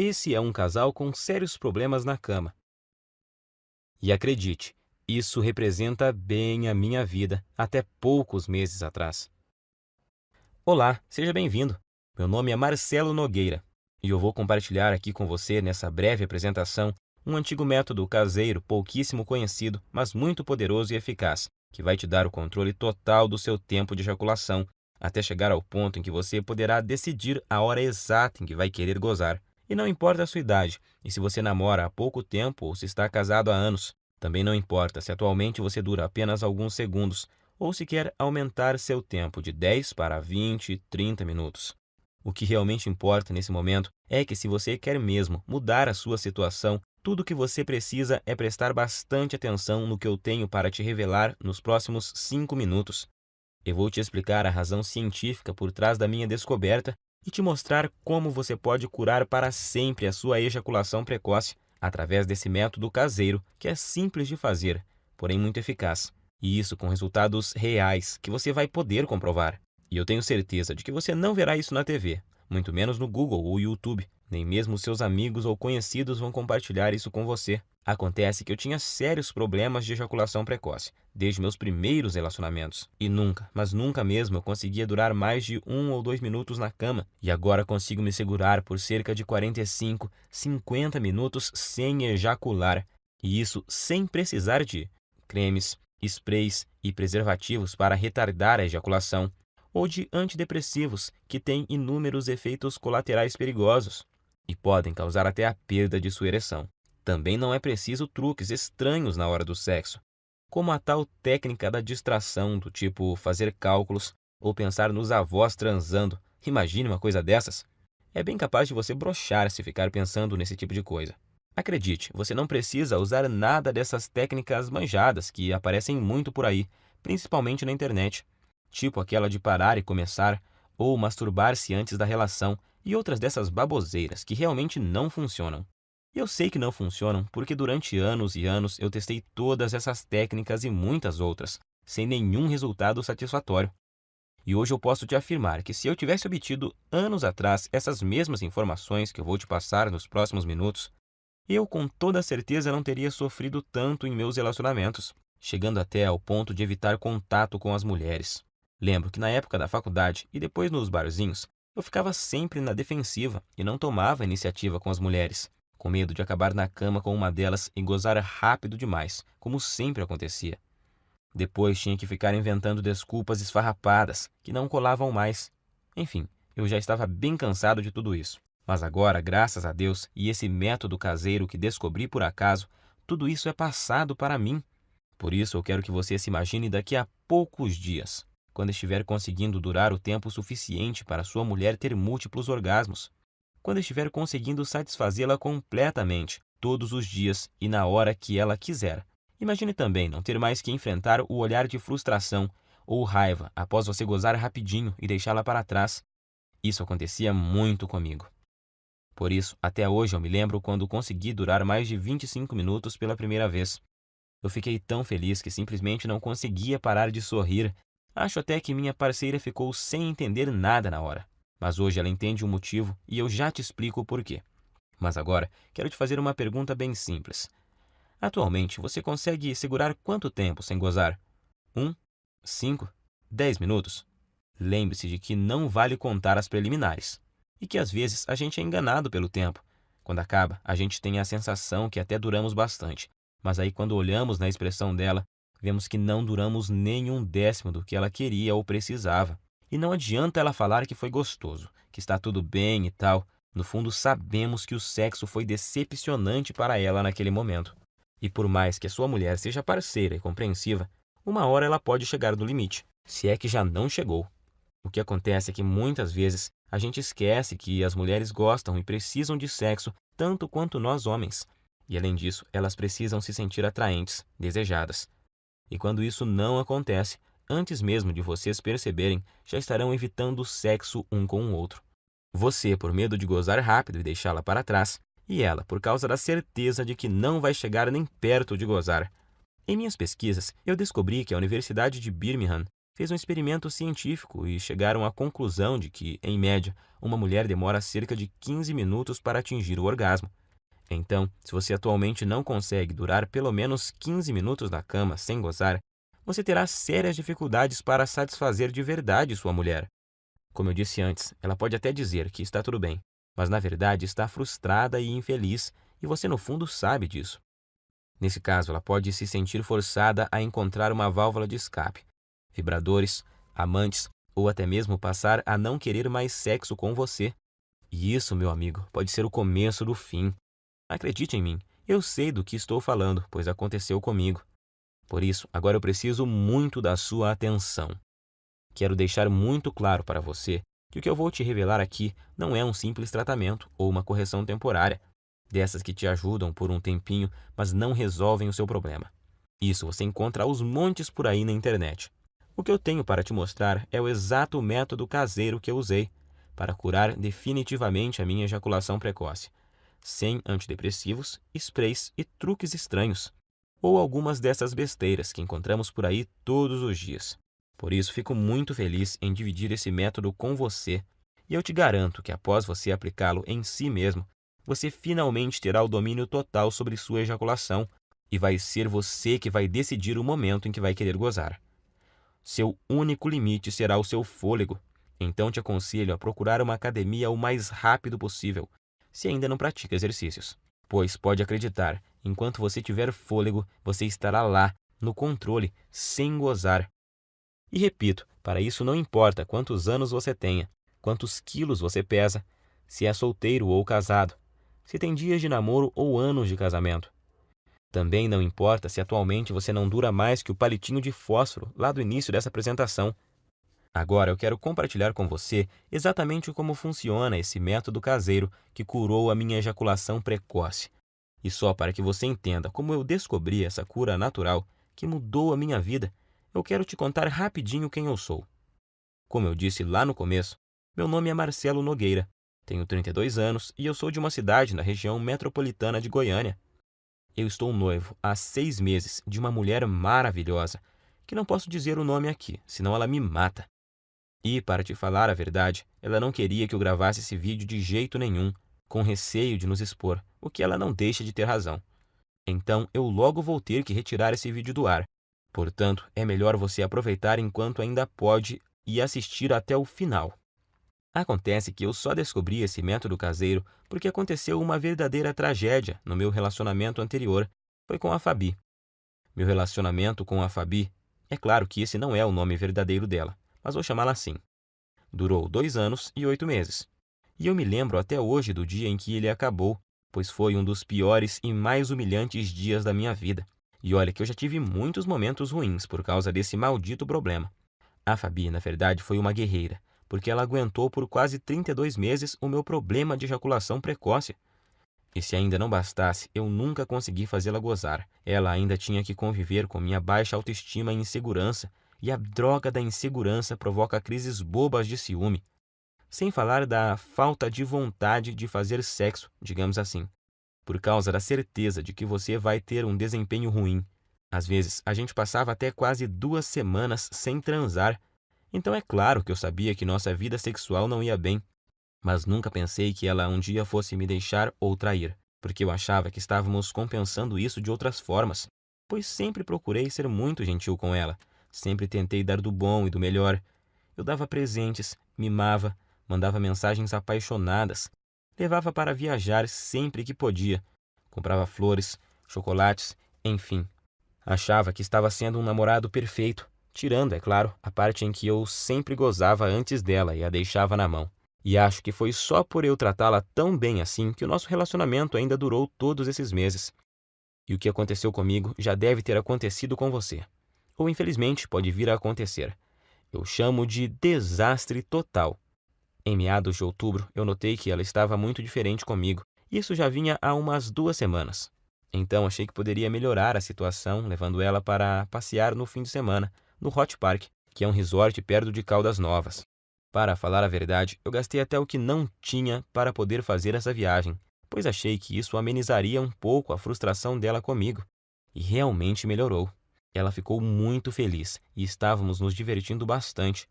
Esse é um casal com sérios problemas na cama. E acredite, isso representa bem a minha vida até poucos meses atrás. Olá, seja bem-vindo. Meu nome é Marcelo Nogueira e eu vou compartilhar aqui com você, nessa breve apresentação, um antigo método caseiro pouquíssimo conhecido, mas muito poderoso e eficaz, que vai te dar o controle total do seu tempo de ejaculação, até chegar ao ponto em que você poderá decidir a hora exata em que vai querer gozar. E não importa a sua idade, e se você namora há pouco tempo ou se está casado há anos. Também não importa se atualmente você dura apenas alguns segundos, ou se quer aumentar seu tempo de 10 para 20, 30 minutos. O que realmente importa nesse momento é que, se você quer mesmo mudar a sua situação, tudo o que você precisa é prestar bastante atenção no que eu tenho para te revelar nos próximos 5 minutos. Eu vou te explicar a razão científica por trás da minha descoberta e te mostrar como você pode curar para sempre a sua ejaculação precoce através desse método caseiro que é simples de fazer, porém muito eficaz. E isso com resultados reais que você vai poder comprovar. E eu tenho certeza de que você não verá isso na TV, muito menos no Google ou YouTube. Nem mesmo seus amigos ou conhecidos vão compartilhar isso com você. Acontece que eu tinha sérios problemas de ejaculação precoce, desde meus primeiros relacionamentos. E nunca, mas nunca mesmo eu conseguia durar mais de 1 ou 2 minutos na cama. E agora consigo me segurar por cerca de 45, 50 minutos sem ejacular. E isso sem precisar de cremes, sprays e preservativos para retardar a ejaculação, ou de antidepressivos que têm inúmeros efeitos colaterais perigosos e podem causar até a perda de sua ereção. Também não é preciso truques estranhos na hora do sexo, como a tal técnica da distração, do tipo fazer cálculos ou pensar nos avós transando. Imagine uma coisa dessas. É bem capaz de você broxar se ficar pensando nesse tipo de coisa. Acredite, você não precisa usar nada dessas técnicas manjadas que aparecem muito por aí, principalmente na internet, tipo aquela de parar e começar, ou masturbar-se antes da relação, e outras dessas baboseiras que realmente não funcionam. Eu sei que não funcionam porque durante anos e anos eu testei todas essas técnicas e muitas outras, sem nenhum resultado satisfatório. E hoje eu posso te afirmar que, se eu tivesse obtido anos atrás essas mesmas informações que eu vou te passar nos próximos minutos, eu com toda certeza não teria sofrido tanto em meus relacionamentos, chegando até ao ponto de evitar contato com as mulheres. Lembro que na época da faculdade e depois nos barzinhos, eu ficava sempre na defensiva e não tomava iniciativa com as mulheres, com medo de acabar na cama com uma delas e gozar rápido demais, como sempre acontecia. Depois tinha que ficar inventando desculpas esfarrapadas que não colavam mais. Enfim, eu já estava bem cansado de tudo isso. Mas agora, graças a Deus e esse método caseiro que descobri por acaso, tudo isso é passado para mim. Por isso eu quero que você se imagine daqui a poucos dias, quando estiver conseguindo durar o tempo suficiente para sua mulher ter múltiplos orgasmos, quando estiver conseguindo satisfazê-la completamente, todos os dias e na hora que ela quiser. Imagine também não ter mais que enfrentar o olhar de frustração ou raiva após você gozar rapidinho e deixá-la para trás. Isso acontecia muito comigo. Por isso, até hoje eu me lembro quando consegui durar mais de 25 minutos pela primeira vez. Eu fiquei tão feliz que simplesmente não conseguia parar de sorrir. Acho até que minha parceira ficou sem entender nada na hora. Mas hoje ela entende o motivo e eu já te explico o porquê. Mas agora, quero te fazer uma pergunta bem simples. Atualmente, você consegue segurar quanto tempo sem gozar? 1, 5, 10 minutos? Lembre-se de que não vale contar as preliminares. E que às vezes a gente é enganado pelo tempo. Quando acaba, a gente tem a sensação que até duramos bastante. Mas aí, quando olhamos na expressão dela, vemos que não duramos nem um décimo do que ela queria ou precisava. E não adianta ela falar que foi gostoso, que está tudo bem e tal. No fundo, sabemos que o sexo foi decepcionante para ela naquele momento. E por mais que a sua mulher seja parceira e compreensiva, uma hora ela pode chegar no limite, se é que já não chegou. O que acontece é que muitas vezes a gente esquece que as mulheres gostam e precisam de sexo tanto quanto nós homens. E além disso, elas precisam se sentir atraentes, desejadas. E quando isso não acontece, antes mesmo de vocês perceberem, já estarão evitando o sexo um com o outro. Você, por medo de gozar rápido e deixá-la para trás, e ela, por causa da certeza de que não vai chegar nem perto de gozar. Em minhas pesquisas, eu descobri que a Universidade de Birmingham fez um experimento científico e chegaram à conclusão de que, em média, uma mulher demora cerca de 15 minutos para atingir o orgasmo. Então, se você atualmente não consegue durar pelo menos 15 minutos na cama sem gozar, você terá sérias dificuldades para satisfazer de verdade sua mulher. Como eu disse antes, ela pode até dizer que está tudo bem, mas na verdade está frustrada e infeliz, e você no fundo sabe disso. Nesse caso, ela pode se sentir forçada a encontrar uma válvula de escape, vibradores, amantes ou até mesmo passar a não querer mais sexo com você. E isso, meu amigo, pode ser o começo do fim. Acredite em mim, eu sei do que estou falando, pois aconteceu comigo. Por isso, agora eu preciso muito da sua atenção. Quero deixar muito claro para você que o que eu vou te revelar aqui não é um simples tratamento ou uma correção temporária, dessas que te ajudam por um tempinho, mas não resolvem o seu problema. Isso você encontra aos montes por aí na internet. O que eu tenho para te mostrar é o exato método caseiro que eu usei para curar definitivamente a minha ejaculação precoce, sem antidepressivos, sprays e truques estranhos, ou algumas dessas besteiras que encontramos por aí todos os dias. Por isso, fico muito feliz em dividir esse método com você, e eu te garanto que após você aplicá-lo em si mesmo, você finalmente terá o domínio total sobre sua ejaculação, e vai ser você que vai decidir o momento em que vai querer gozar. Seu único limite será o seu fôlego, então te aconselho a procurar uma academia o mais rápido possível, se ainda não pratica exercícios. Pois pode acreditar, enquanto você tiver fôlego, você estará lá, no controle, sem gozar. E repito, para isso não importa quantos anos você tenha, quantos quilos você pesa, se é solteiro ou casado, se tem dias de namoro ou anos de casamento. Também não importa se atualmente você não dura mais que o palitinho de fósforo lá do início dessa apresentação. Agora eu quero compartilhar com você exatamente como funciona esse método caseiro que curou a minha ejaculação precoce. E só para que você entenda como eu descobri essa cura natural que mudou a minha vida, eu quero te contar rapidinho quem eu sou. Como eu disse lá no começo, meu nome é Marcelo Nogueira, tenho 32 anos e eu sou de uma cidade na região metropolitana de Goiânia. Eu estou noivo há 6 meses de uma mulher maravilhosa, que não posso dizer o nome aqui, senão ela me mata. E, para te falar a verdade, ela não queria que eu gravasse esse vídeo de jeito nenhum, com receio de nos expor, o que ela não deixa de ter razão. Então, eu logo vou ter que retirar esse vídeo do ar. Portanto, é melhor você aproveitar enquanto ainda pode e assistir até o final. Acontece que eu só descobri esse método caseiro porque aconteceu uma verdadeira tragédia no meu relacionamento anterior. Foi com a Fabi. Meu relacionamento com a Fabi, é claro que esse não é o nome verdadeiro dela, mas vou chamá-la assim. Durou 2 anos e 8 meses. E eu me lembro até hoje do dia em que ele acabou, pois foi um dos piores e mais humilhantes dias da minha vida. E olha que eu já tive muitos momentos ruins por causa desse maldito problema. A Fabi, na verdade, foi uma guerreira, porque ela aguentou por quase 32 meses o meu problema de ejaculação precoce. E se ainda não bastasse, eu nunca consegui fazê-la gozar. Ela ainda tinha que conviver com minha baixa autoestima e insegurança, e a droga da insegurança provoca crises bobas de ciúme. Sem falar da falta de vontade de fazer sexo, digamos assim, por causa da certeza de que você vai ter um desempenho ruim. Às vezes, a gente passava até quase 2 semanas sem transar. Então é claro que eu sabia que nossa vida sexual não ia bem, mas nunca pensei que ela um dia fosse me deixar ou trair, porque eu achava que estávamos compensando isso de outras formas, pois sempre procurei ser muito gentil com ela, sempre tentei dar do bom e do melhor. Eu dava presentes, mimava, mandava mensagens apaixonadas, levava para viajar sempre que podia, comprava flores, chocolates, enfim. Achava que estava sendo um namorado perfeito, tirando, é claro, a parte em que eu sempre gozava antes dela e a deixava na mão. E acho que foi só por eu tratá-la tão bem assim que o nosso relacionamento ainda durou todos esses meses. E o que aconteceu comigo já deve ter acontecido com você. Ou infelizmente pode vir a acontecer. Eu chamo de desastre total. Em meados de outubro, eu notei que ela estava muito diferente comigo. Isso já vinha há umas 2 semanas. Então achei que poderia melhorar a situação, levando ela para passear no fim de semana, no Hot Park, que é um resort perto de Caldas Novas. Para falar a verdade, eu gastei até o que não tinha para poder fazer essa viagem, pois achei que isso amenizaria um pouco a frustração dela comigo. E realmente melhorou. Ela ficou muito feliz e estávamos nos divertindo bastante.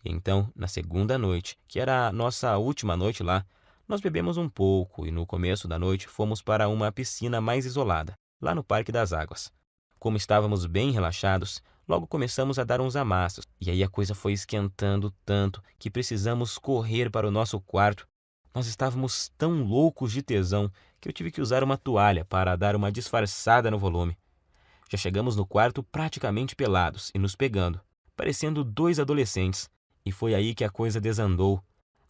E então, na segunda noite, que era a nossa última noite lá, nós bebemos um pouco e no começo da noite fomos para uma piscina mais isolada, lá no Parque das Águas. Como estávamos bem relaxados, logo começamos a dar uns amassos, e aí a coisa foi esquentando tanto que precisamos correr para o nosso quarto. Nós estávamos tão loucos de tesão que eu tive que usar uma toalha para dar uma disfarçada no volume. Já chegamos no quarto praticamente pelados e nos pegando, parecendo dois adolescentes, e foi aí que a coisa desandou.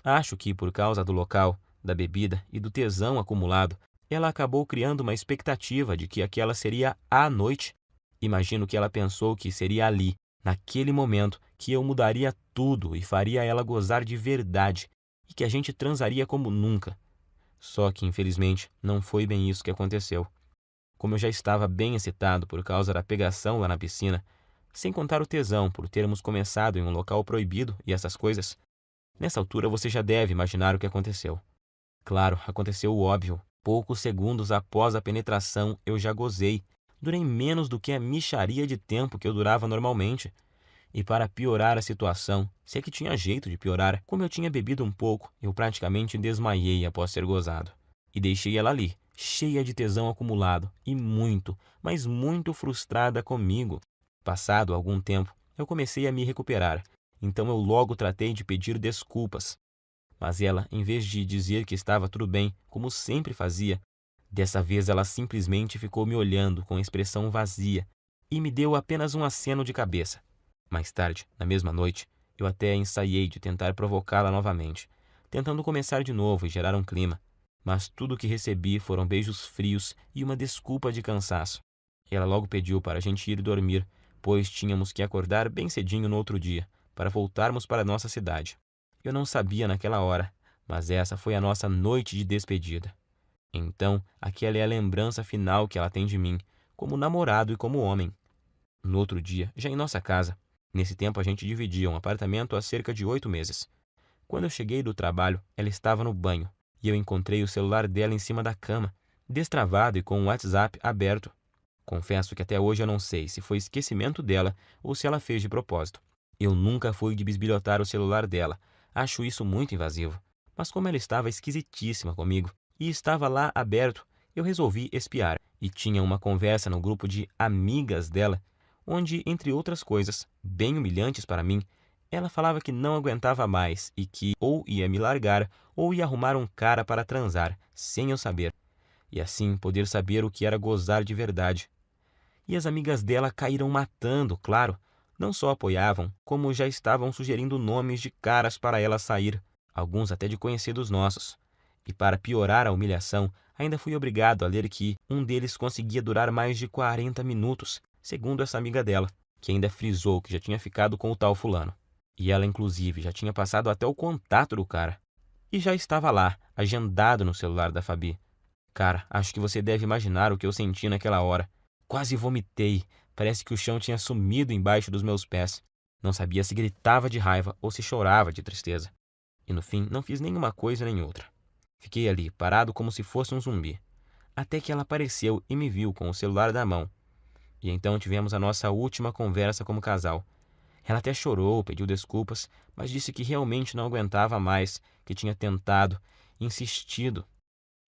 Acho que por causa do local, da bebida e do tesão acumulado, ela acabou criando uma expectativa de que aquela seria a noite. Imagino que ela pensou que seria ali, naquele momento, que eu mudaria tudo e faria ela gozar de verdade, e que a gente transaria como nunca. Só que, infelizmente, não foi bem isso que aconteceu. Como eu já estava bem excitado por causa da pegação lá na piscina, sem contar o tesão por termos começado em um local proibido e essas coisas, nessa altura você já deve imaginar o que aconteceu. Claro, aconteceu o óbvio. Poucos segundos após a penetração, eu já gozei. Durei menos do que a mixaria de tempo que eu durava normalmente. E para piorar a situação, se é que tinha jeito de piorar, como eu tinha bebido um pouco, eu praticamente desmaiei após ser gozado. E deixei ela ali, cheia de tesão acumulado e muito, mas muito frustrada comigo. Passado algum tempo, eu comecei a me recuperar, então eu logo tratei de pedir desculpas. Mas ela, em vez de dizer que estava tudo bem, como sempre fazia, dessa vez ela simplesmente ficou me olhando com expressão vazia e me deu apenas um aceno de cabeça. Mais tarde, na mesma noite, eu até ensaiei de tentar provocá-la novamente, tentando começar de novo e gerar um clima. Mas tudo o que recebi foram beijos frios e uma desculpa de cansaço. Ela logo pediu para a gente ir dormir, pois tínhamos que acordar bem cedinho no outro dia, para voltarmos para nossa cidade. Eu não sabia naquela hora, mas essa foi a nossa noite de despedida. Então, aquela é a lembrança final que ela tem de mim, como namorado e como homem. No outro dia, já em nossa casa, nesse tempo a gente dividia um apartamento há cerca de 8 meses. Quando eu cheguei do trabalho, ela estava no banho, e eu encontrei o celular dela em cima da cama, destravado e com o WhatsApp aberto. Confesso que até hoje eu não sei se foi esquecimento dela ou se ela fez de propósito. Eu nunca fui de bisbilhotar o celular dela, acho isso muito invasivo. Mas como ela estava esquisitíssima comigo e estava lá aberto, eu resolvi espiar. E tinha uma conversa no grupo de amigas dela, onde, entre outras coisas, bem humilhantes para mim, ela falava que não aguentava mais e que ou ia me largar ou ia arrumar um cara para transar, sem eu saber. E assim poder saber o que era gozar de verdade. E as amigas dela caíram matando, claro. Não só apoiavam, como já estavam sugerindo nomes de caras para ela sair, alguns até de conhecidos nossos. E para piorar a humilhação, ainda fui obrigado a ler que um deles conseguia durar mais de 40 minutos, segundo essa amiga dela, que ainda frisou que já tinha ficado com o tal fulano. E ela, inclusive, já tinha passado até o contato do cara. E já estava lá, agendado no celular da Fabi. Cara, acho que você deve imaginar o que eu senti naquela hora. Quase vomitei. Parece que o chão tinha sumido embaixo dos meus pés. Não sabia se gritava de raiva ou se chorava de tristeza. E no fim, não fiz nenhuma coisa nem outra. Fiquei ali, parado como se fosse um zumbi. Até que ela apareceu e me viu com o celular na mão. E então tivemos a nossa última conversa como casal. Ela até chorou, pediu desculpas, mas disse que realmente não aguentava mais, que tinha tentado, insistido,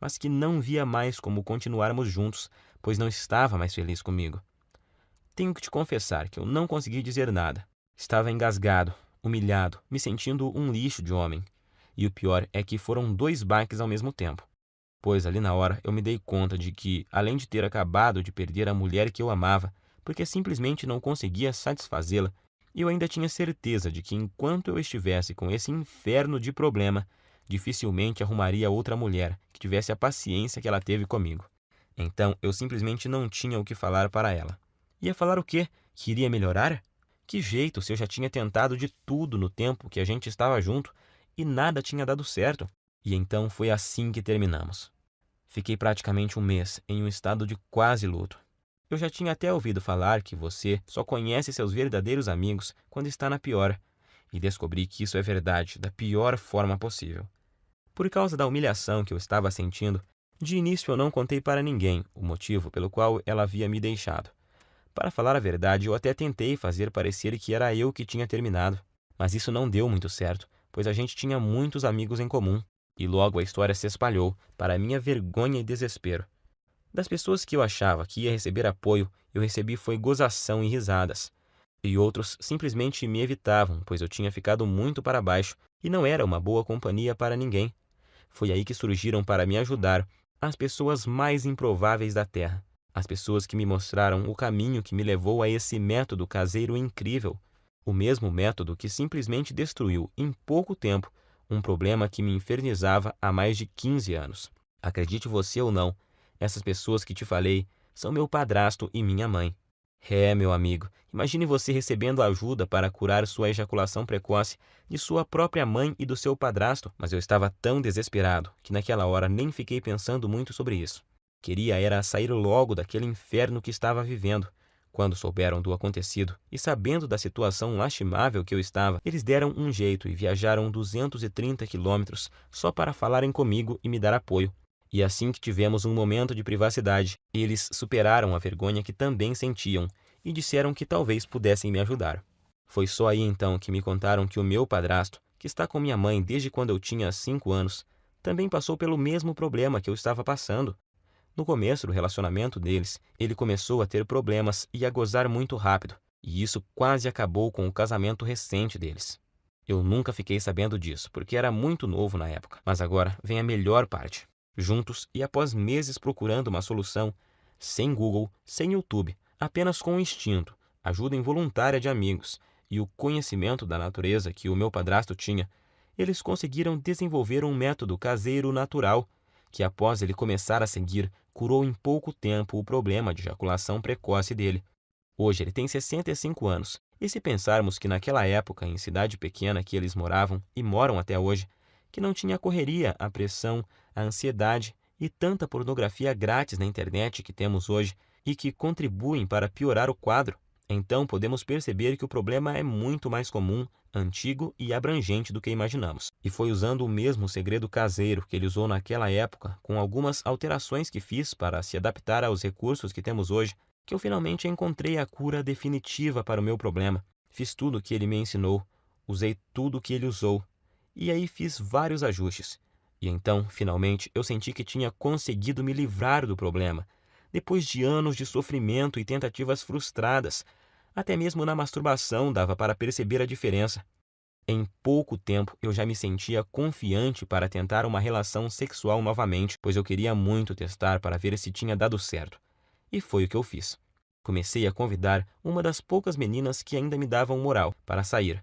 mas que não via mais como continuarmos juntos, pois não estava mais feliz comigo. Tenho que te confessar que eu não consegui dizer nada. Estava engasgado, humilhado, me sentindo um lixo de homem. E o pior é que foram 2 baques ao mesmo tempo. Pois ali na hora eu me dei conta de que, além de ter acabado de perder a mulher que eu amava, porque simplesmente não conseguia satisfazê-la, eu ainda tinha certeza de que enquanto eu estivesse com esse inferno de problema, dificilmente arrumaria outra mulher que tivesse a paciência que ela teve comigo. Então eu simplesmente não tinha o que falar para ela. Ia falar o quê? Que iria melhorar? Que jeito se eu já tinha tentado de tudo no tempo que a gente estava junto e nada tinha dado certo? E então foi assim que terminamos. Fiquei praticamente um mês em um estado de quase luto. Eu já tinha até ouvido falar que você só conhece seus verdadeiros amigos quando está na pior, e descobri que isso é verdade da pior forma possível. Por causa da humilhação que eu estava sentindo, de início eu não contei para ninguém o motivo pelo qual ela havia me deixado. Para falar a verdade, eu até tentei fazer parecer que era eu que tinha terminado, mas isso não deu muito certo, pois a gente tinha muitos amigos em comum, e logo a história se espalhou, para minha vergonha e desespero. Das pessoas que eu achava que ia receber apoio, eu recebi foi gozação e risadas. E outros simplesmente me evitavam, pois eu tinha ficado muito para baixo e não era uma boa companhia para ninguém. Foi aí que surgiram para me ajudar as pessoas mais improváveis da Terra. As pessoas que me mostraram o caminho que me levou a esse método caseiro incrível. O mesmo método que simplesmente destruiu, em pouco tempo, um problema que me infernizava há mais de 15 anos. Acredite você ou não, essas pessoas que te falei são meu padrasto e minha mãe. Meu amigo, imagine você recebendo ajuda para curar sua ejaculação precoce de sua própria mãe e do seu padrasto, mas eu estava tão desesperado que naquela hora nem fiquei pensando muito sobre isso. Queria era sair logo daquele inferno que estava vivendo. Quando souberam do acontecido e sabendo da situação lastimável que eu estava, eles deram um jeito e viajaram 230 quilômetros só para falarem comigo e me dar apoio. E assim que tivemos um momento de privacidade, eles superaram a vergonha que também sentiam e disseram que talvez pudessem me ajudar. Foi só aí então que me contaram que o meu padrasto, que está com minha mãe desde quando eu tinha 5 anos, também passou pelo mesmo problema que eu estava passando. No começo do relacionamento deles, ele começou a ter problemas e a gozar muito rápido, e isso quase acabou com o casamento recente deles. Eu nunca fiquei sabendo disso, porque era muito novo na época, mas agora vem a melhor parte. Juntos e após meses procurando uma solução, sem Google, sem YouTube, apenas com o instinto, ajuda involuntária de amigos e o conhecimento da natureza que o meu padrasto tinha, eles conseguiram desenvolver um método caseiro natural, que após ele começar a seguir, curou em pouco tempo o problema de ejaculação precoce dele. Hoje ele tem 65 anos, e se pensarmos que naquela época, em cidade pequena que eles moravam e moram até hoje, que não tinha a correria, a pressão, a ansiedade e tanta pornografia grátis na internet que temos hoje e que contribuem para piorar o quadro, então podemos perceber que o problema é muito mais comum, antigo e abrangente do que imaginamos. E foi usando o mesmo segredo caseiro que ele usou naquela época, com algumas alterações que fiz para se adaptar aos recursos que temos hoje, que eu finalmente encontrei a cura definitiva para o meu problema. Fiz tudo o que ele me ensinou, usei tudo o que ele usou, e aí fiz vários ajustes. E então, finalmente, eu senti que tinha conseguido me livrar do problema, depois de anos de sofrimento e tentativas frustradas. Até mesmo na masturbação dava para perceber a diferença. Em pouco tempo eu já me sentia confiante para tentar uma relação sexual novamente, pois eu queria muito testar para ver se tinha dado certo. E foi o que eu fiz. Comecei a convidar uma das poucas meninas que ainda me davam moral para sair.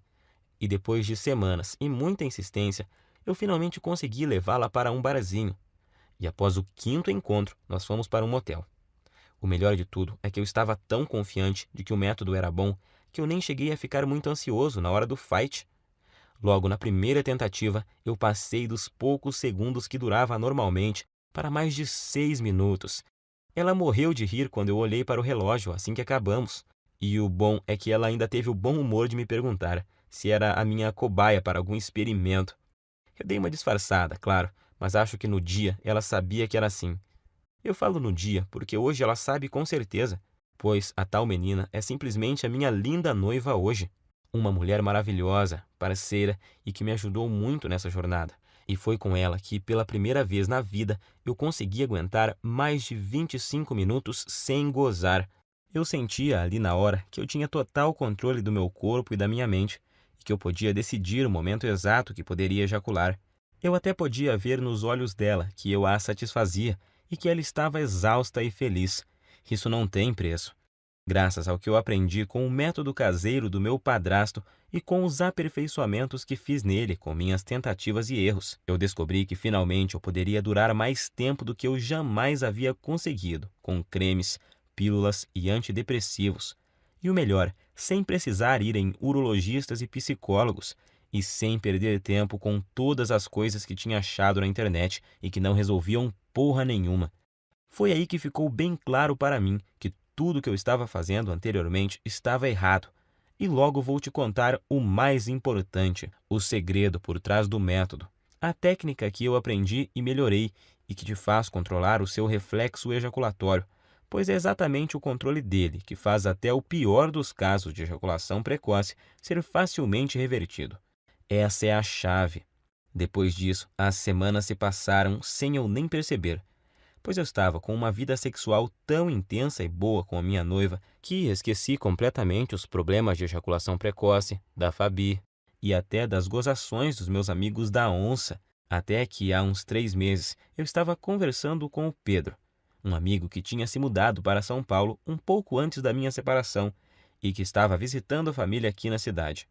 E depois de semanas e muita insistência, eu finalmente consegui levá-la para um barzinho. E após o 5º encontro, nós fomos para um motel. O melhor de tudo é que eu estava tão confiante de que o método era bom que eu nem cheguei a ficar muito ansioso na hora do fight. Logo na primeira tentativa, eu passei dos poucos segundos que durava normalmente para mais de 6 minutos. Ela morreu de rir quando eu olhei para o relógio assim que acabamos. E o bom é que ela ainda teve o bom humor de me perguntar se era a minha cobaia para algum experimento. Eu dei uma disfarçada, claro, mas acho que no dia ela sabia que era assim. Eu falo no dia porque hoje ela sabe com certeza, pois a tal menina é simplesmente a minha linda noiva hoje. Uma mulher maravilhosa, parceira e que me ajudou muito nessa jornada. E foi com ela que, pela primeira vez na vida, eu consegui aguentar mais de 25 minutos sem gozar. Eu sentia ali na hora que eu tinha total controle do meu corpo e da minha mente, e que eu podia decidir o momento exato que poderia ejacular. Eu até podia ver nos olhos dela que eu a satisfazia e que ela estava exausta e feliz. Isso não tem preço. Graças ao que eu aprendi com o método caseiro do meu padrasto e com os aperfeiçoamentos que fiz nele com minhas tentativas e erros, eu descobri que finalmente eu poderia durar mais tempo do que eu jamais havia conseguido, com cremes, pílulas e antidepressivos. E o melhor, sem precisar ir em urologistas e psicólogos, e sem perder tempo com todas as coisas que tinha achado na internet e que não resolviam porra nenhuma. Foi aí que ficou bem claro para mim que tudo que eu estava fazendo anteriormente estava errado. E logo vou te contar o mais importante, o segredo por trás do método. A técnica que eu aprendi e melhorei e que te faz controlar o seu reflexo ejaculatório, pois é exatamente o controle dele que faz até o pior dos casos de ejaculação precoce ser facilmente revertido. Essa é a chave. Depois disso, as semanas se passaram sem eu nem perceber, pois eu estava com uma vida sexual tão intensa e boa com a minha noiva que esqueci completamente os problemas de ejaculação precoce, da Fabi e até das gozações dos meus amigos da onça, até que há uns 3 meses eu estava conversando com o Pedro, um amigo que tinha se mudado para São Paulo um pouco antes da minha separação e que estava visitando a família aqui na cidade.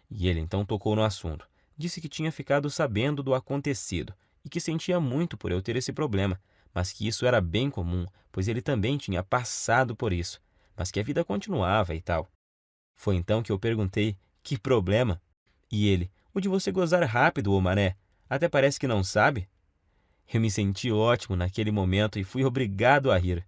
E ele então tocou no assunto. Disse que tinha ficado sabendo do acontecido e que sentia muito por eu ter esse problema, mas que isso era bem comum, pois ele também tinha passado por isso, mas que a vida continuava e tal. Foi então que eu perguntei: que problema? E ele: o de você gozar rápido, ô mané. Até parece que não sabe. Eu me senti ótimo naquele momento e fui obrigado a rir.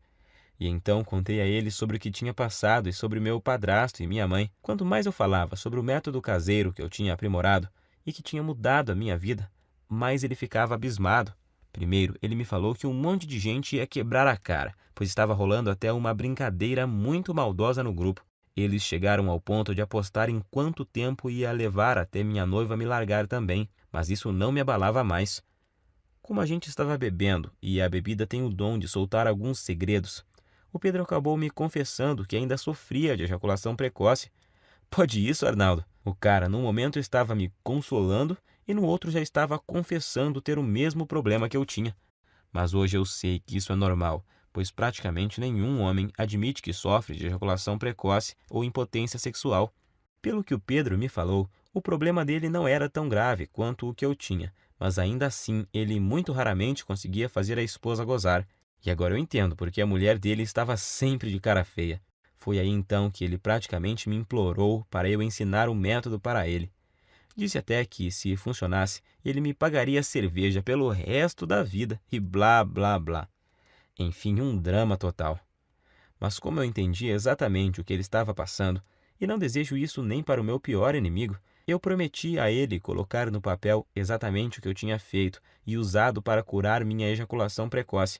E então contei a ele sobre o que tinha passado e sobre meu padrasto e minha mãe. Quanto mais eu falava sobre o método caseiro que eu tinha aprimorado e que tinha mudado a minha vida, mais ele ficava abismado. Primeiro, ele me falou que um monte de gente ia quebrar a cara, pois estava rolando até uma brincadeira muito maldosa no grupo. Eles chegaram ao ponto de apostar em quanto tempo ia levar até minha noiva me largar também, mas isso não me abalava mais. Como a gente estava bebendo, e a bebida tem o dom de soltar alguns segredos, o Pedro acabou me confessando que ainda sofria de ejaculação precoce. Pode isso, Arnaldo? O cara, num momento, estava me consolando e no outro já estava confessando ter o mesmo problema que eu tinha. Mas hoje eu sei que isso é normal, pois praticamente nenhum homem admite que sofre de ejaculação precoce ou impotência sexual. Pelo que o Pedro me falou, o problema dele não era tão grave quanto o que eu tinha, mas ainda assim ele muito raramente conseguia fazer a esposa gozar. E agora eu entendo porque a mulher dele estava sempre de cara feia. Foi aí então que ele praticamente me implorou para eu ensinar o método para ele. Disse até que, se funcionasse, ele me pagaria cerveja pelo resto da vida e blá blá blá. Enfim, um drama total. Mas como eu entendi exatamente o que ele estava passando, e não desejo isso nem para o meu pior inimigo, eu prometi a ele colocar no papel exatamente o que eu tinha feito e usado para curar minha ejaculação precoce,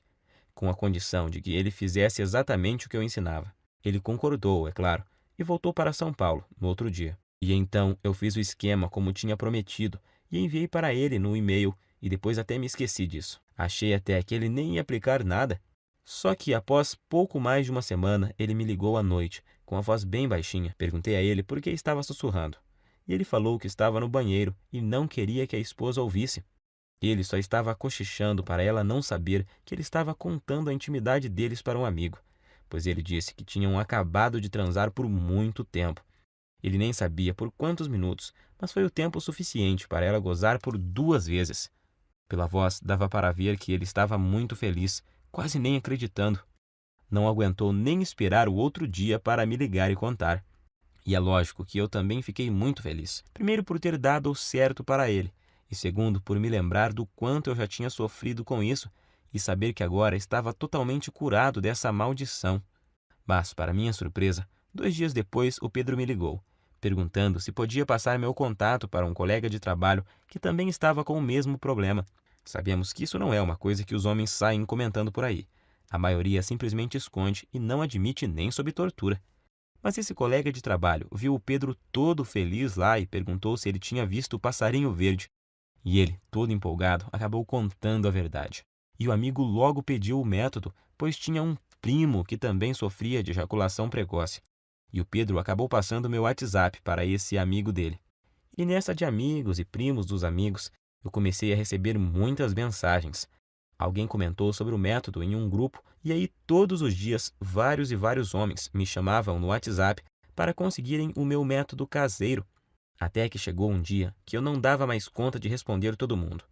com a condição de que ele fizesse exatamente o que eu ensinava. Ele concordou, é claro, e voltou para São Paulo no outro dia. E então eu fiz o esquema como tinha prometido e enviei para ele no e-mail e depois até me esqueci disso. Achei até que ele nem ia aplicar nada. Só que após pouco mais de uma semana ele me ligou à noite, com a voz bem baixinha. Perguntei a ele por que estava sussurrando. E ele falou que estava no banheiro e não queria que a esposa ouvisse. Ele só estava cochichando para ela não saber que ele estava contando a intimidade deles para um amigo, pois ele disse que tinham acabado de transar por muito tempo. Ele nem sabia por quantos minutos, mas foi o tempo suficiente para ela gozar por 2 vezes. Pela voz, dava para ver que ele estava muito feliz, quase nem acreditando. Não aguentou nem esperar o outro dia para me ligar e contar. E é lógico que eu também fiquei muito feliz. Primeiro por ter dado o certo para ele, e segundo por me lembrar do quanto eu já tinha sofrido com isso e saber que agora estava totalmente curado dessa maldição. Mas, para minha surpresa, 2 dias depois o Pedro me ligou, perguntando se podia passar meu contato para um colega de trabalho que também estava com o mesmo problema. Sabemos que isso não é uma coisa que os homens saem comentando por aí. A maioria simplesmente esconde e não admite nem sob tortura. Mas esse colega de trabalho viu o Pedro todo feliz lá e perguntou se ele tinha visto o passarinho verde. E ele, todo empolgado, acabou contando a verdade. E o amigo logo pediu o método, pois tinha um primo que também sofria de ejaculação precoce. E o Pedro acabou passando meu WhatsApp para esse amigo dele. E nessa de amigos e primos dos amigos, eu comecei a receber muitas mensagens. Alguém comentou sobre o método em um grupo e aí todos os dias vários e vários homens me chamavam no WhatsApp para conseguirem o meu método caseiro. Até que chegou um dia que eu não dava mais conta de responder todo mundo.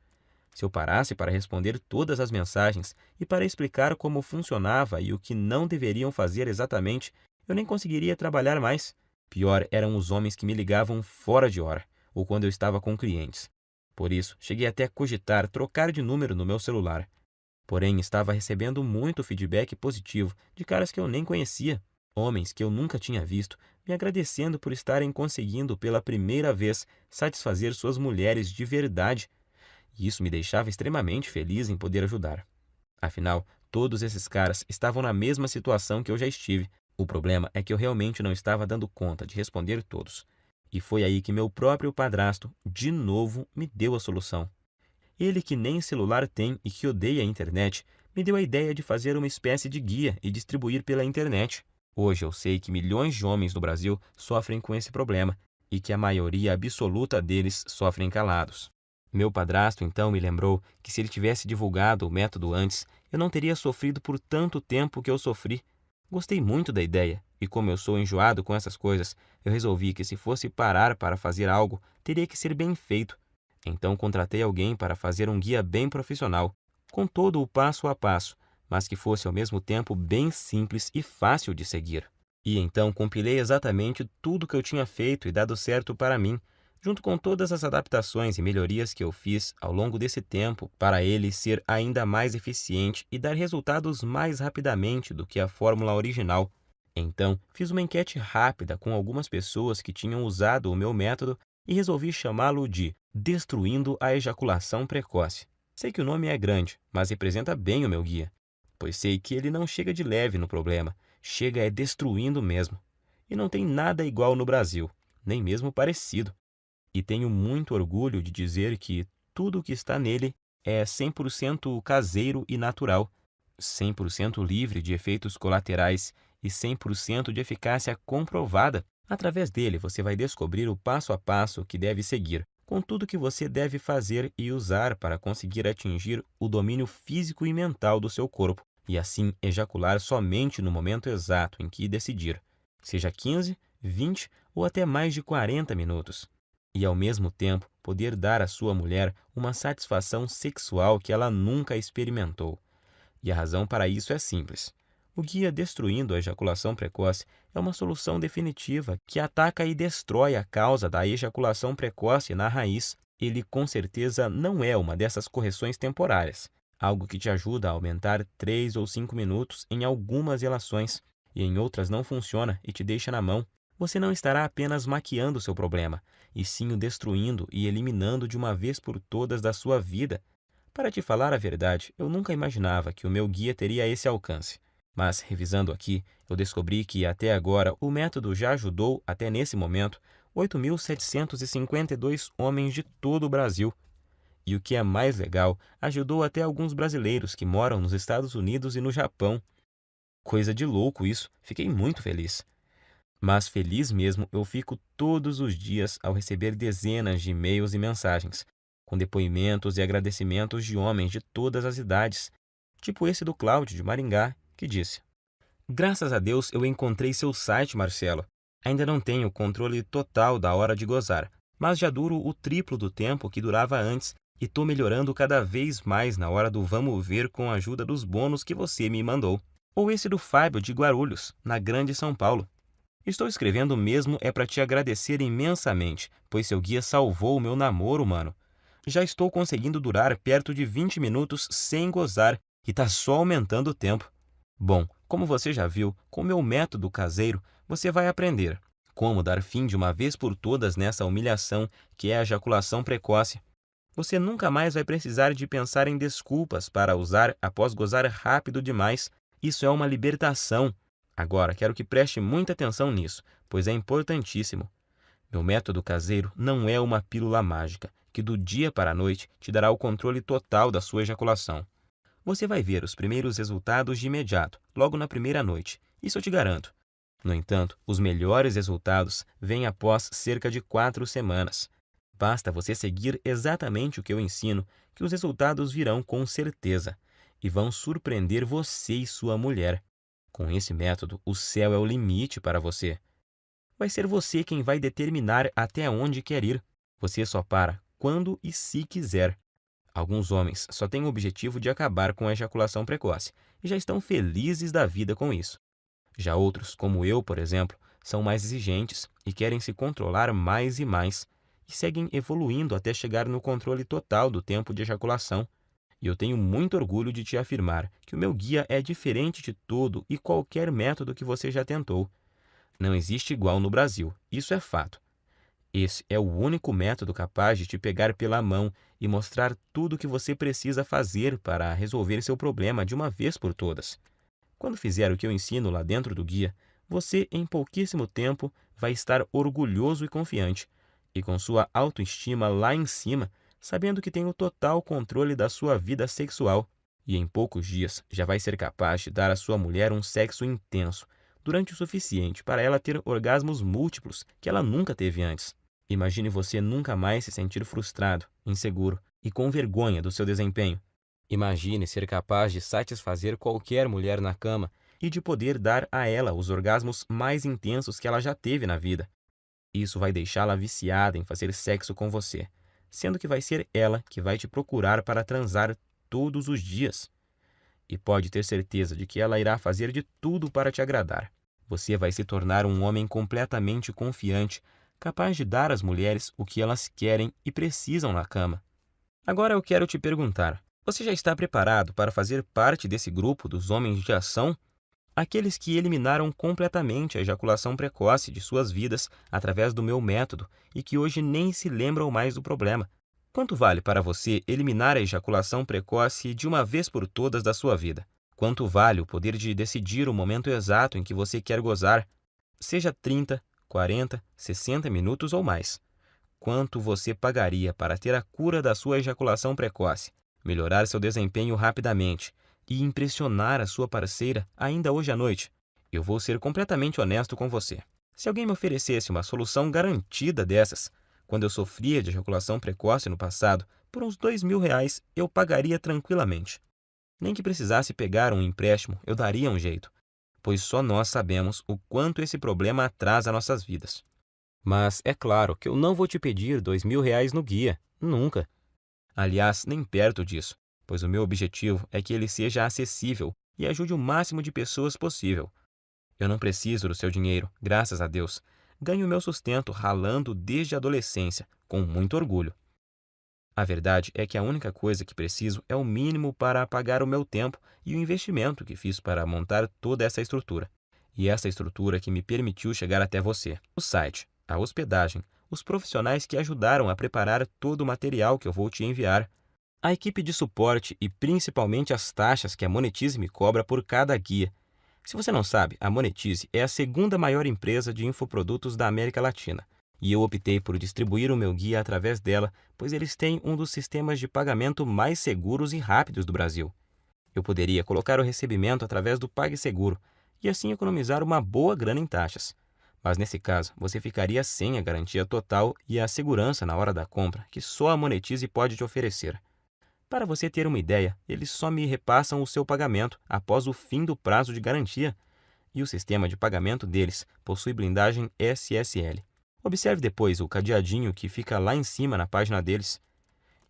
Se eu parasse para responder todas as mensagens e para explicar como funcionava e o que não deveriam fazer exatamente, eu nem conseguiria trabalhar mais. Pior eram os homens que me ligavam fora de hora, ou quando eu estava com clientes. Por isso, cheguei até a cogitar trocar de número no meu celular. Porém, estava recebendo muito feedback positivo de caras que eu nem conhecia. Homens que eu nunca tinha visto, me agradecendo por estarem conseguindo pela primeira vez satisfazer suas mulheres de verdade. E isso me deixava extremamente feliz em poder ajudar. Afinal, Todos esses caras estavam na mesma situação que eu já estive. O problema é que eu realmente não estava dando conta de responder todos. E foi aí que meu próprio padrasto, de novo, me deu a solução. Ele, que nem celular tem e que odeia a internet, me deu a ideia de fazer uma espécie de guia e distribuir pela internet. Hoje eu sei que milhões de homens no Brasil sofrem com esse problema e que a maioria absoluta deles sofrem calados. Meu padrasto então me lembrou que se ele tivesse divulgado o método antes, eu não teria sofrido por tanto tempo que eu sofri. Gostei muito da ideia e, como eu sou enjoado com essas coisas, eu resolvi que se fosse parar para fazer algo, teria que ser bem feito. Então contratei alguém para fazer um guia bem profissional, com todo o passo a passo, mas que fosse ao mesmo tempo bem simples e fácil de seguir. E então compilei exatamente tudo que eu tinha feito e dado certo para mim, junto com todas as adaptações e melhorias que eu fiz ao longo desse tempo para ele ser ainda mais eficiente e dar resultados mais rapidamente do que a fórmula original. Então, fiz uma enquete rápida com algumas pessoas que tinham usado o meu método e resolvi chamá-lo de Destruindo a Ejaculação Precoce. Sei que o nome é grande, mas representa bem o meu guia, pois sei que ele não chega de leve no problema, chega é destruindo mesmo. E não tem nada igual no Brasil, nem mesmo parecido. E tenho muito orgulho de dizer que tudo o que está nele é 100% caseiro e natural, 100% livre de efeitos colaterais e 100% de eficácia comprovada. Através dele, você vai descobrir o passo a passo que deve seguir, com tudo que você deve fazer e usar para conseguir atingir o domínio físico e mental do seu corpo, e assim ejacular somente no momento exato em que decidir, seja 15, 20 ou até mais de 40 minutos. E ao mesmo tempo poder dar à sua mulher uma satisfação sexual que ela nunca experimentou. E a razão para isso é simples. O guia Destruindo a Ejaculação Precoce é uma solução definitiva que ataca e destrói a causa da ejaculação precoce na raiz. Ele com certeza não é uma dessas correções temporárias, algo que te ajuda a aumentar 3 ou 5 minutos em algumas relações e em outras não funciona e te deixa na mão. Você não estará apenas maquiando seu problema, e sim o destruindo e eliminando de uma vez por todas da sua vida. Para te falar a verdade, eu nunca imaginava que o meu guia teria esse alcance. Mas, revisando aqui, eu descobri que, até agora, o método já ajudou, até nesse momento, 8.752 homens de todo o Brasil. E o que é mais legal, ajudou até alguns brasileiros que moram nos Estados Unidos e no Japão. Coisa de louco isso, fiquei muito feliz. Mas feliz mesmo eu fico todos os dias ao receber dezenas de e-mails e mensagens, com depoimentos e agradecimentos de homens de todas as idades, tipo esse do Cláudio de Maringá, que disse: Graças a Deus eu encontrei seu site, Marcelo. Ainda não tenho controle total da hora de gozar, mas já duro o triplo do tempo que durava antes e tô melhorando cada vez mais na hora do vamos ver com a ajuda dos bônus que você me mandou. Ou esse do Fábio de Guarulhos, na Grande São Paulo. Estou escrevendo mesmo é para te agradecer imensamente, pois seu guia salvou o meu namoro, mano. Já estou conseguindo durar perto de 20 minutos sem gozar e tá só aumentando o tempo. Bom, como você já viu, com o meu método caseiro, você vai aprender como dar fim de uma vez por todas nessa humilhação que é a ejaculação precoce. Você nunca mais vai precisar de pensar em desculpas para usar após gozar rápido demais. Isso é uma libertação. Agora, quero que preste muita atenção nisso, pois é importantíssimo. Meu método caseiro não é uma pílula mágica, que do dia para a noite te dará o controle total da sua ejaculação. Você vai ver os primeiros resultados de imediato, logo na primeira noite, isso eu te garanto. No entanto, os melhores resultados vêm após cerca de 4 semanas. Basta você seguir exatamente o que eu ensino, que os resultados virão com certeza, e vão surpreender você e sua mulher. Com esse método, o céu é o limite para você. Vai ser você quem vai determinar até onde quer ir. Você só para quando e se quiser. Alguns homens só têm o objetivo de acabar com a ejaculação precoce e já estão felizes da vida com isso. Já outros, como eu, por exemplo, são mais exigentes e querem se controlar mais e seguem evoluindo até chegar no controle total do tempo de ejaculação. E eu tenho muito orgulho de te afirmar que o meu guia é diferente de todo e qualquer método que você já tentou. Não existe igual no Brasil, isso é fato. Esse é o único método capaz de te pegar pela mão e mostrar tudo o que você precisa fazer para resolver seu problema de uma vez por todas. Quando fizer o que eu ensino lá dentro do guia, você, em pouquíssimo tempo, vai estar orgulhoso e confiante, e com sua autoestima lá em cima, sabendo que tem o total controle da sua vida sexual. E em poucos dias já vai ser capaz de dar à sua mulher um sexo intenso, durante o suficiente para ela ter orgasmos múltiplos que ela nunca teve antes. Imagine você nunca mais se sentir frustrado, inseguro e com vergonha do seu desempenho. Imagine ser capaz de satisfazer qualquer mulher na cama e de poder dar a ela os orgasmos mais intensos que ela já teve na vida. Isso vai deixá-la viciada em fazer sexo com você, sendo que vai ser ela que vai te procurar para transar todos os dias. E pode ter certeza de que ela irá fazer de tudo para te agradar. Você vai se tornar um homem completamente confiante, capaz de dar às mulheres o que elas querem e precisam na cama. Agora eu quero te perguntar: você já está preparado para fazer parte desse grupo dos homens de ação? Aqueles que eliminaram completamente a ejaculação precoce de suas vidas através do meu método e que hoje nem se lembram mais do problema. Quanto vale para você eliminar a ejaculação precoce de uma vez por todas da sua vida? Quanto vale o poder de decidir o momento exato em que você quer gozar, seja 30, 40, 60 minutos ou mais? Quanto você pagaria para ter a cura da sua ejaculação precoce, melhorar seu desempenho rapidamente e impressionar a sua parceira ainda hoje à noite? Eu vou ser completamente honesto com você. Se alguém me oferecesse uma solução garantida dessas, quando eu sofria de ejaculação precoce no passado, por uns R$ 2.000, eu pagaria tranquilamente. Nem que precisasse pegar um empréstimo, eu daria um jeito, pois só nós sabemos o quanto esse problema atrasa nossas vidas. Mas é claro que eu não vou te pedir R$ 2.000 no guia, nunca. Aliás, nem perto disso, pois o meu objetivo é que ele seja acessível e ajude o máximo de pessoas possível. Eu não preciso do seu dinheiro, graças a Deus. Ganho meu sustento ralando desde a adolescência, com muito orgulho. A verdade é que a única coisa que preciso é o mínimo para pagar o meu tempo e o investimento que fiz para montar toda essa estrutura. E essa estrutura que me permitiu chegar até você. O site, a hospedagem, os profissionais que ajudaram a preparar todo o material que eu vou te enviar, a equipe de suporte e principalmente as taxas que a Monetize me cobra por cada guia. Se você não sabe, a Monetize é a segunda maior empresa de infoprodutos da América Latina. E eu optei por distribuir o meu guia através dela, pois eles têm um dos sistemas de pagamento mais seguros e rápidos do Brasil. Eu poderia colocar o recebimento através do PagSeguro e assim economizar uma boa grana em taxas. Mas nesse caso, você ficaria sem a garantia total e a segurança na hora da compra que só a Monetize pode te oferecer. Para você ter uma ideia, eles só me repassam o seu pagamento após o fim do prazo de garantia, e o sistema de pagamento deles possui blindagem SSL. Observe depois o cadeadinho que fica lá em cima na página deles,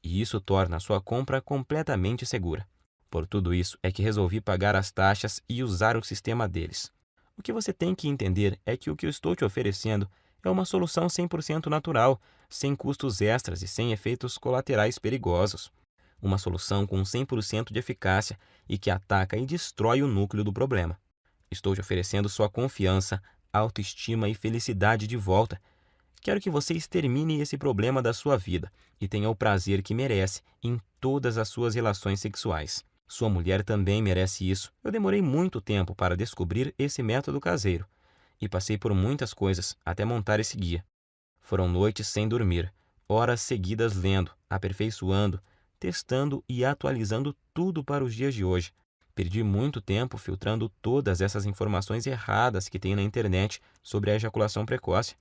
e isso torna a sua compra completamente segura. Por tudo isso é que resolvi pagar as taxas e usar o sistema deles. O que você tem que entender é que o que eu estou te oferecendo é uma solução 100% natural, sem custos extras e sem efeitos colaterais perigosos. Uma solução com 100% de eficácia e que ataca e destrói o núcleo do problema. Estou te oferecendo sua confiança, autoestima e felicidade de volta. Quero que você extermine esse problema da sua vida e tenha o prazer que merece em todas as suas relações sexuais. Sua mulher também merece isso. Eu demorei muito tempo para descobrir esse método caseiro e passei por muitas coisas até montar esse guia. Foram noites sem dormir, horas seguidas lendo, aperfeiçoando, testando e atualizando tudo para os dias de hoje. Perdi muito tempo filtrando todas essas informações erradas que tem na internet sobre a ejaculação precoce.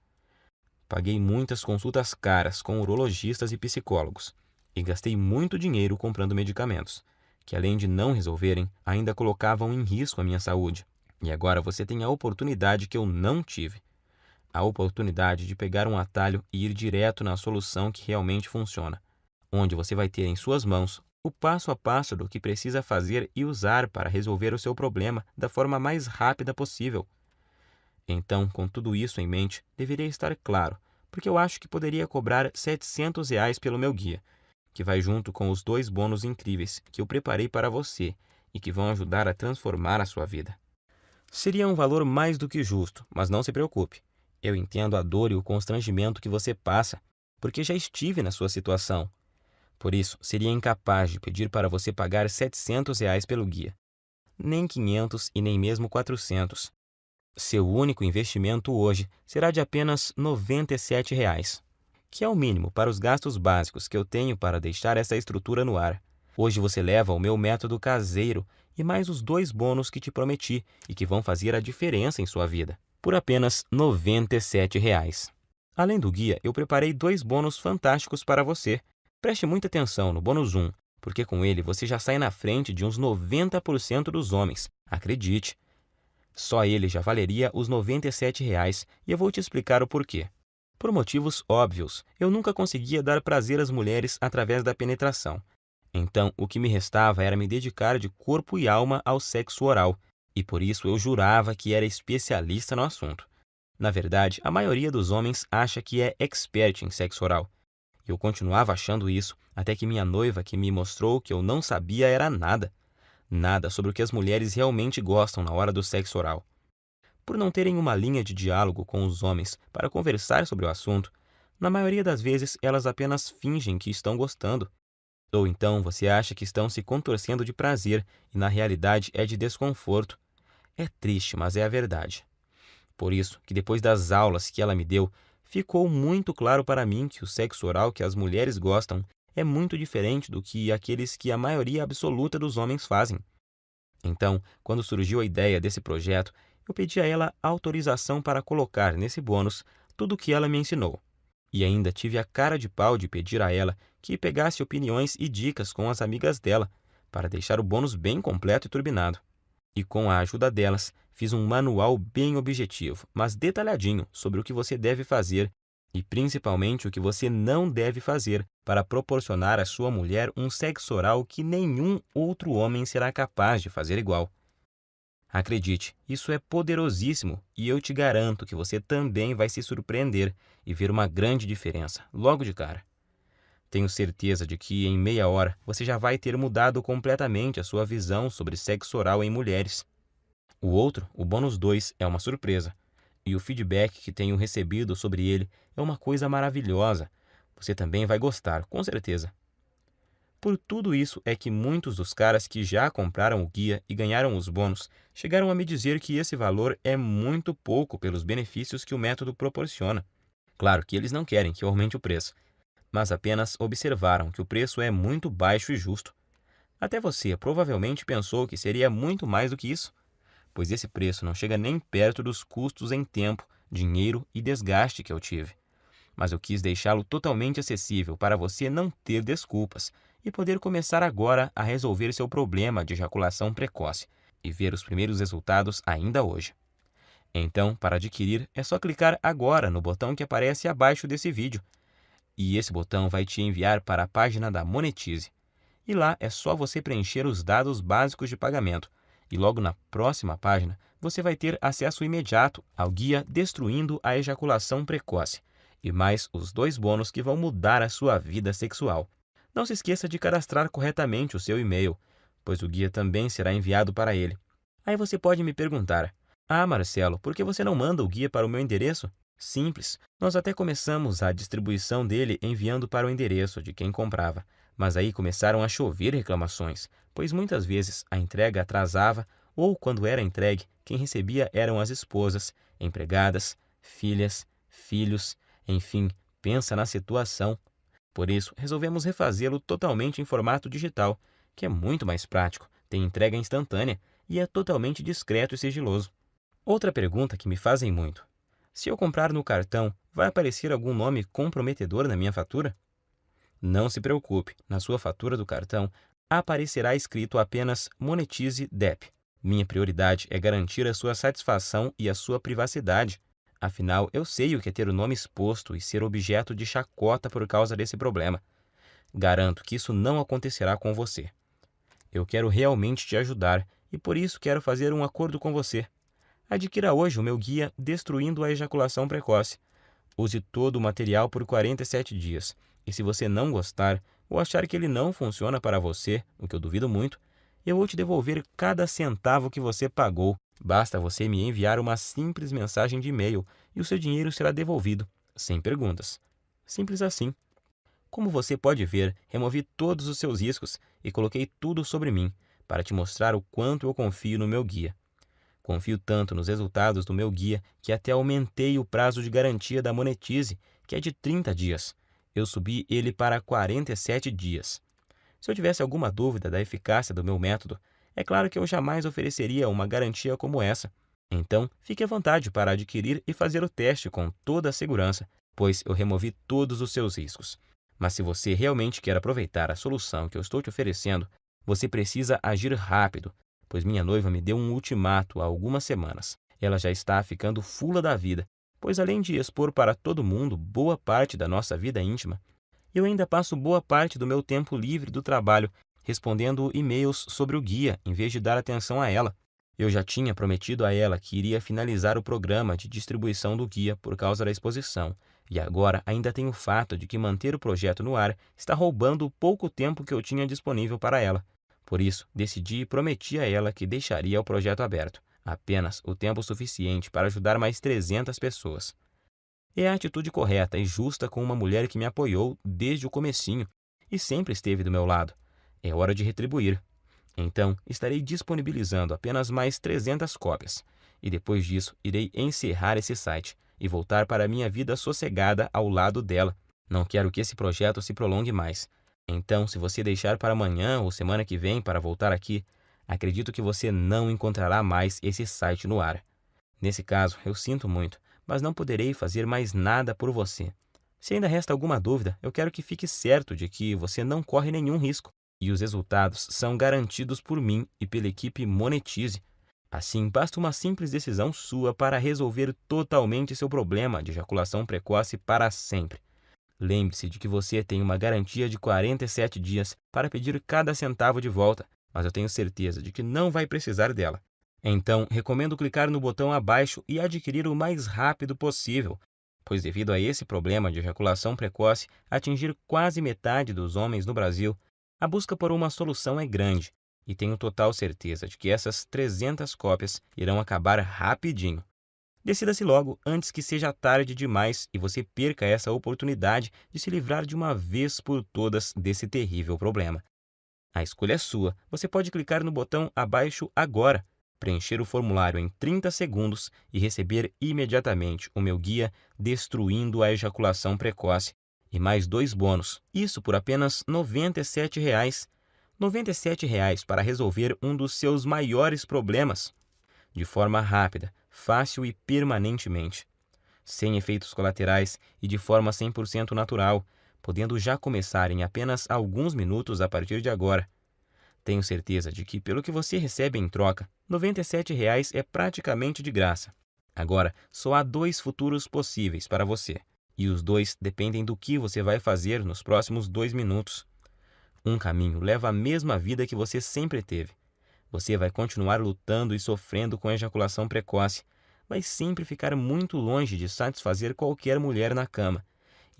Paguei muitas consultas caras com urologistas e psicólogos e gastei muito dinheiro comprando medicamentos, que além de não resolverem, ainda colocavam em risco a minha saúde. E agora você tem a oportunidade que eu não tive. A oportunidade de pegar um atalho e ir direto na solução que realmente funciona, onde você vai ter em suas mãos o passo a passo do que precisa fazer e usar para resolver o seu problema da forma mais rápida possível. Então, com tudo isso em mente, deveria estar claro, porque eu acho que poderia cobrar R$ 700 pelo meu guia, que vai junto com os 2 bônus incríveis que eu preparei para você e que vão ajudar a transformar a sua vida. Seria um valor mais do que justo, mas não se preocupe. Eu entendo a dor e o constrangimento que você passa, porque já estive na sua situação. Por isso, seria incapaz de pedir para você pagar R$ 700 pelo guia. Nem 500 e nem mesmo 400. Seu único investimento hoje será de apenas R$ 97, que é o mínimo para os gastos básicos que eu tenho para deixar essa estrutura no ar. Hoje você leva o meu método caseiro e mais os 2 bônus que te prometi e que vão fazer a diferença em sua vida, por apenas R$ 97. Além do guia, eu preparei 2 bônus fantásticos para você. Preste muita atenção no bônus 1, porque com ele você já sai na frente de uns 90% dos homens. Acredite. Só ele já valeria os R$ 97 e eu vou te explicar o porquê. Por motivos óbvios, eu nunca conseguia dar prazer às mulheres através da penetração. Então, o que me restava era me dedicar de corpo e alma ao sexo oral, e por isso eu jurava que era especialista no assunto. Na verdade, a maioria dos homens acha que é expert em sexo oral. Eu continuava achando isso até que minha noiva que me mostrou que eu não sabia era nada. Nada sobre o que as mulheres realmente gostam na hora do sexo oral. Por não terem uma linha de diálogo com os homens para conversar sobre o assunto, na maioria das vezes elas apenas fingem que estão gostando. Ou então você acha que estão se contorcendo de prazer e na realidade é de desconforto. É triste, mas é a verdade. Por isso que depois das aulas que ela me deu, ficou muito claro para mim que o sexo oral que as mulheres gostam é muito diferente do que aqueles que a maioria absoluta dos homens fazem. Então, quando surgiu a ideia desse projeto, eu pedi a ela autorização para colocar nesse bônus tudo o que ela me ensinou. E ainda tive a cara de pau de pedir a ela que pegasse opiniões e dicas com as amigas dela, para deixar o bônus bem completo e turbinado. E com a ajuda delas, fiz um manual bem objetivo, mas detalhadinho sobre o que você deve fazer e principalmente o que você não deve fazer para proporcionar à sua mulher um sexo oral que nenhum outro homem será capaz de fazer igual. Acredite, isso é poderosíssimo e eu te garanto que você também vai se surpreender e ver uma grande diferença, logo de cara. Tenho certeza de que em meia hora você já vai ter mudado completamente a sua visão sobre sexo oral em mulheres. O outro, o bônus 2, é uma surpresa. E o feedback que tenho recebido sobre ele é uma coisa maravilhosa. Você também vai gostar, com certeza. Por tudo isso é que muitos dos caras que já compraram o guia e ganharam os bônus chegaram a me dizer que esse valor é muito pouco pelos benefícios que o método proporciona. Claro que eles não querem que eu aumente o preço, mas apenas observaram que o preço é muito baixo e justo. Até você provavelmente pensou que seria muito mais do que isso, pois esse preço não chega nem perto dos custos em tempo, dinheiro e desgaste que eu tive. Mas eu quis deixá-lo totalmente acessível para você não ter desculpas e poder começar agora a resolver seu problema de ejaculação precoce e ver os primeiros resultados ainda hoje. Então, para adquirir, é só clicar agora no botão que aparece abaixo desse vídeo. E esse botão vai te enviar para a página da Monetize. E lá é só você preencher os dados básicos de pagamento. E logo na próxima página, você vai ter acesso imediato ao guia Destruindo a Ejaculação Precoce e mais os 2 bônus que vão mudar a sua vida sexual. Não se esqueça de cadastrar corretamente o seu e-mail, pois o guia também será enviado para ele. Aí você pode me perguntar: "Ah, Marcelo, por que você não manda o guia para o meu endereço?" Simples, nós até começamos a distribuição dele enviando para o endereço de quem comprava, mas aí começaram a chover reclamações, pois muitas vezes a entrega atrasava ou, quando era entregue, quem recebia eram as esposas, empregadas, filhas, filhos, enfim, pensa na situação. Por isso, resolvemos refazê-lo totalmente em formato digital, que é muito mais prático, tem entrega instantânea e é totalmente discreto e sigiloso. Outra pergunta que me fazem muito: se eu comprar no cartão, vai aparecer algum nome comprometedor na minha fatura? Não se preocupe, na sua fatura do cartão aparecerá escrito apenas Monetize DEP. Minha prioridade é garantir a sua satisfação e a sua privacidade. Afinal, eu sei o que é ter o nome exposto e ser objeto de chacota por causa desse problema. Garanto que isso não acontecerá com você. Eu quero realmente te ajudar e por isso quero fazer um acordo com você. Adquira hoje o meu guia Destruindo a Ejaculação Precoce. Use todo o material por 47 dias. E se você não gostar ou achar que ele não funciona para você, o que eu duvido muito, eu vou te devolver cada centavo que você pagou Basta você me enviar uma simples mensagem de e-mail e o seu dinheiro será devolvido, sem perguntas. Simples assim. Como você pode ver, removi todos os seus riscos e coloquei tudo sobre mim, para te mostrar o quanto eu confio no meu guia. Confio tanto nos resultados do meu guia que até aumentei o prazo de garantia da Monetize, que é de 30 dias. Eu subi ele para 47 dias. Se eu tivesse alguma dúvida da eficácia do meu método, é claro que eu jamais ofereceria uma garantia como essa. Então, fique à vontade para adquirir e fazer o teste com toda a segurança, pois eu removi todos os seus riscos. Mas se você realmente quer aproveitar a solução que eu estou te oferecendo, você precisa agir rápido, pois minha noiva me deu um ultimato há algumas semanas. Ela já está ficando fula da vida, pois além de expor para todo mundo boa parte da nossa vida íntima, eu ainda passo boa parte do meu tempo livre do trabalho respondendo e-mails sobre o guia em vez de dar atenção a ela. Eu já tinha prometido a ela que iria finalizar o programa de distribuição do guia por causa da exposição, e agora ainda tem o fato de que manter o projeto no ar está roubando o pouco tempo que eu tinha disponível para ela. Por isso, decidi e prometi a ela que deixaria o projeto aberto, apenas o tempo suficiente para ajudar mais 300 pessoas. É a atitude correta e justa com uma mulher que me apoiou desde o comecinho e sempre esteve do meu lado. É hora de retribuir. Então, estarei disponibilizando apenas mais 300 cópias. E depois disso, irei encerrar esse site e voltar para a minha vida sossegada ao lado dela. Não quero que esse projeto se prolongue mais. Então, se você deixar para amanhã ou semana que vem para voltar aqui, acredito que você não encontrará mais esse site no ar. Nesse caso, eu sinto muito, mas não poderei fazer mais nada por você. Se ainda resta alguma dúvida, eu quero que fique certo de que você não corre nenhum risco e os resultados são garantidos por mim e pela equipe Monetize. Assim, basta uma simples decisão sua para resolver totalmente seu problema de ejaculação precoce para sempre. Lembre-se de que você tem uma garantia de 47 dias para pedir cada centavo de volta, mas eu tenho certeza de que não vai precisar dela. Então, recomendo clicar no botão abaixo e adquirir o mais rápido possível, pois devido a esse problema de ejaculação precoce atingir quase metade dos homens no Brasil, a busca por uma solução é grande e tenho total certeza de que essas 300 cópias irão acabar rapidinho. Decida-se logo antes que seja tarde demais e você perca essa oportunidade de se livrar de uma vez por todas desse terrível problema. A escolha é sua. Você pode clicar no botão abaixo agora, preencher o formulário em 30 segundos e receber imediatamente o meu guia Destruindo a Ejaculação Precoce e mais 2 bônus. Isso por apenas R$ 97,00. R$ 97,00 para resolver um dos seus maiores problemas, de forma rápida, fácil e permanentemente, sem efeitos colaterais e de forma 100% natural, podendo já começar em apenas alguns minutos a partir de agora. Tenho certeza de que, pelo que você recebe em troca, R$ 97,00 é praticamente de graça. Agora, só há 2 futuros possíveis para você, e os 2 dependem do que você vai fazer nos próximos 2 minutos. Um caminho leva à mesma vida que você sempre teve. Você vai continuar lutando e sofrendo com ejaculação precoce, vai sempre ficar muito longe de satisfazer qualquer mulher na cama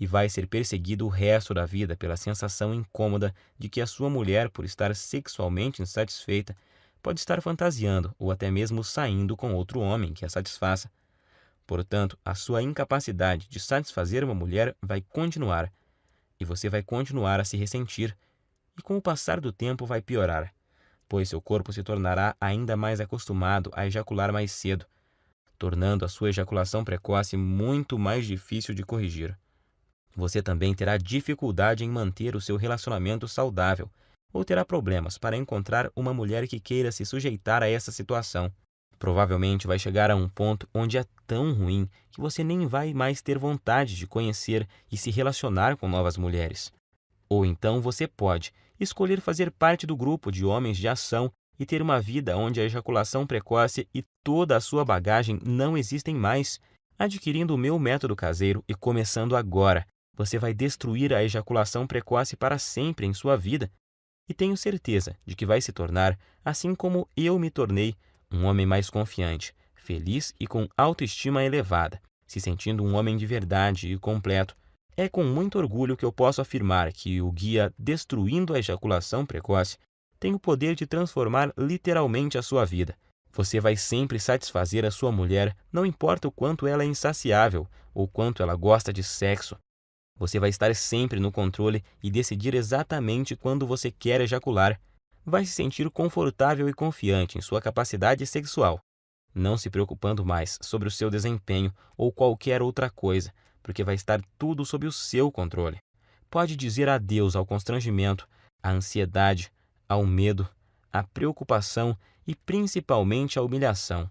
e vai ser perseguido o resto da vida pela sensação incômoda de que a sua mulher, por estar sexualmente insatisfeita, pode estar fantasiando ou até mesmo saindo com outro homem que a satisfaça. Portanto, a sua incapacidade de satisfazer uma mulher vai continuar e você vai continuar a se ressentir e com o passar do tempo vai piorar, pois seu corpo se tornará ainda mais acostumado a ejacular mais cedo, tornando a sua ejaculação precoce muito mais difícil de corrigir. Você também terá dificuldade em manter o seu relacionamento saudável ou terá problemas para encontrar uma mulher que queira se sujeitar a essa situação. Provavelmente vai chegar a um ponto onde é tão ruim que você nem vai mais ter vontade de conhecer e se relacionar com novas mulheres. Ou então você pode escolher fazer parte do grupo de homens de ação e ter uma vida onde a ejaculação precoce e toda a sua bagagem não existem mais. Adquirindo o meu método caseiro e começando agora, você vai destruir a ejaculação precoce para sempre em sua vida. E tenho certeza de que vai se tornar, assim como eu me tornei, um homem mais confiante, feliz e com autoestima elevada, se sentindo um homem de verdade e completo. É com muito orgulho que eu posso afirmar que o guia Destruindo a Ejaculação Precoce tem o poder de transformar literalmente a sua vida. Você vai sempre satisfazer a sua mulher, não importa o quanto ela é insaciável ou quanto ela gosta de sexo. Você vai estar sempre no controle e decidir exatamente quando você quer ejacular. Vai se sentir confortável e confiante em sua capacidade sexual, não se preocupando mais sobre o seu desempenho ou qualquer outra coisa, porque vai estar tudo sob o seu controle. Pode dizer adeus ao constrangimento, à ansiedade, ao medo, à preocupação e principalmente à humilhação.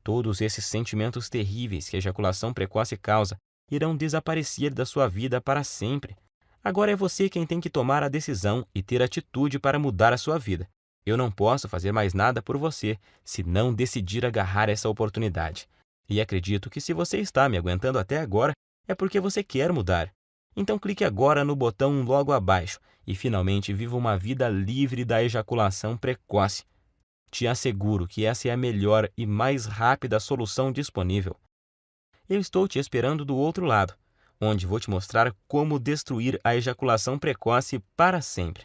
Todos esses sentimentos terríveis que a ejaculação precoce causa irão desaparecer da sua vida para sempre. Agora é você quem tem que tomar a decisão e ter atitude para mudar a sua vida. Eu não posso fazer mais nada por você se não decidir agarrar essa oportunidade. E acredito que se você está me aguentando até agora, é porque você quer mudar. Então clique agora no botão logo abaixo e finalmente viva uma vida livre da ejaculação precoce. Te asseguro que essa é a melhor e mais rápida solução disponível. Eu estou te esperando do outro lado, onde vou te mostrar como destruir a ejaculação precoce para sempre,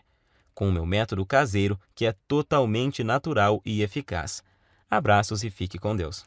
com o meu método caseiro que é totalmente natural e eficaz. Abraços e fique com Deus.